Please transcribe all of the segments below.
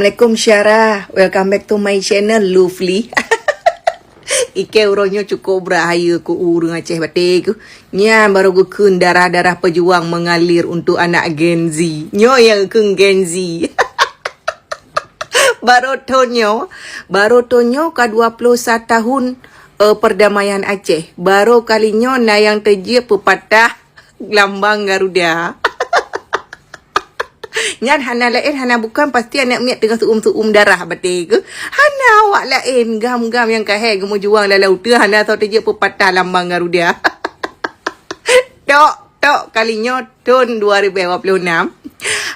Assalamualaikum Syarah. Welcome back to my channel Lovely. Ike uronyo cukup berahaya ku urung Aceh batik ku. Nya baru gukun darah-darah pejuang mengalir untuk anak Gen Z. Nyo yang keng Gen Z. baru tonyo ka 21 tahun perdamaian Aceh. Baru kalinya na yang terjia pepatah lambang Garuda. Nyan hana lain, hana bukan pasti anak miat tengah suum darah batik ke. Hana awak lain, gam-gam yang kahai gemu juang lalau tu. Hana tahu terjadi pepatah lambang Garuda. Tok kalinya tahun 2026.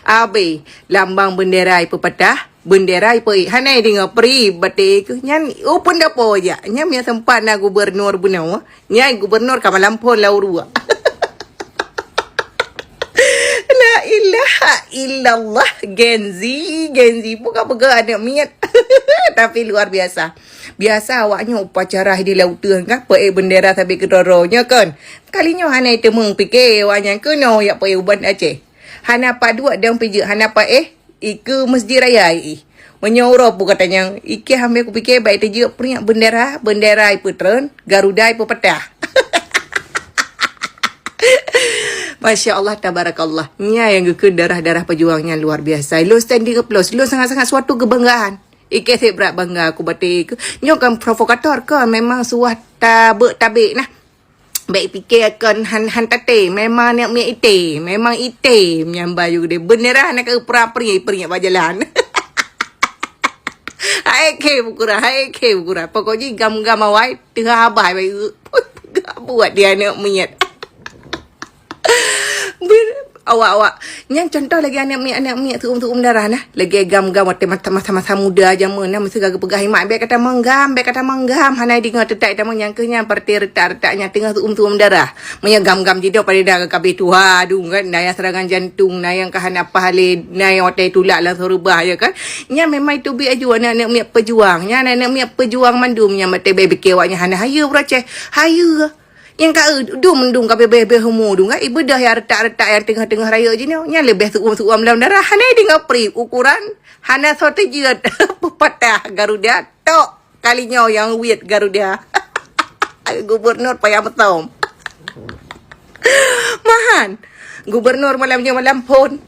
Abe, lambang benderai pepatah. Benderai peri. Hana dengar peri batik ke. Nyan, pun dah po je. Nyan yang sempat na gubernur benar. Nyan gubernur Kamalampun Laurua. La ilaha illallah. Gen Z bukan pegang anak miat. Tapi luar biasa. Biasa awaknya upacara di lautan kan. Pakai bendera tapi kedoronya kan. Kalinya hana itu mengfikir awaknya kena ya pakai uban Aceh. Hana pak dua dan pijak. Hana pak Ike masjid raya menyorok pun katanya. Ike hamil aku fikir baik terjak peringat bendera puteren. Garuda pepatah. Masya Allah, tabarakallah. Nya yang gekun darah-darah pejuangnya luar biasa. Lo standing applause. Lo sangat-sangat suatu kebanggaan. Ike saya berat bangga aku batik. Nyo kan provokator kan. Memang suah tabik nah. Baik fikir akan han tate. Memang nak miak ite. Memang ite. Menyambar juga dia. Beneran nak peringat berjalan. Hai ke bukura. Pokoknya gam-gam awai. Tengah abah. Buat dia nak miat. Awak yang contoh lagi anak miak tu darah nah lagi gam-gam masa muda aja mana mesti gagap pegah mak baik kata menggam hana dengar tetak dah menyangkanya parti retak-retaknya tengah tu darah menya gam-gam jido pada dah kabeh tu aduh kan naya serangan jantung naya kahan apa hale naya otai tulak lah serubah ya kan nya memang itu bi aju anak miak pejuang nya anak miak pejuang mandumnya mate baby kewaknya hana hayu Aceh hayu yang kau mendung kau bebe humur dong, ibu dah yang retak-retak yang tengah-tengah raya je ni, yang lebih suam dalam darah. Hana dengan peri ukuran, hana strategi pepatah Garuda, tok kalinya yang weird Garuda. Gubernur payah betul. Mahan, gubernur malam pun.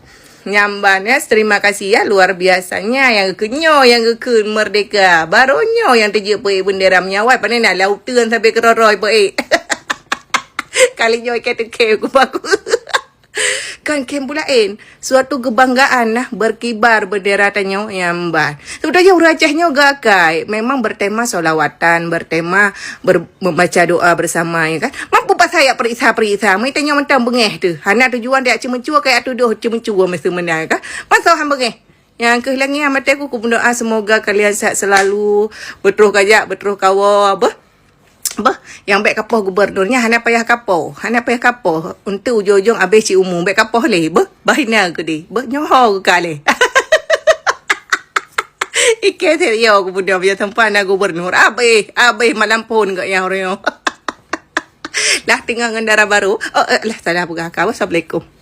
Nyamban ya, terima kasih ya luar biasanya yang kenyo yang kekun merdeka baronyo yang terjadi bendera menyawai pandai nak lautan sampai keroroi kalinya ikat ke aku kan kem pulain suatu kebanggaan lah berkibar bendera tanyo nyamban sebenarnya uracahnya gakai memang bertema solawatan bertema membaca doa bersama ya kan mampu pas saya periksa mai tanyo mentang bengeh tu hana tujuan dia cemencua kayak tuduh cemencua mesti menang kan masa han bengeh yang kehilangan mata aku berdoa semoga kalian sihat selalu betul kajak betul kawa yang baik kapoh gubernurnya hana payah kapoh untuk ujung-ujung habis si umum baik kapoh leh bahina ke di nyoho ke kali ike serius aku budak biar tempat nak gubernur abe malam pun ke yang orang lah tinggal ngendara baru lah salah buka kau. Assalamualaikum.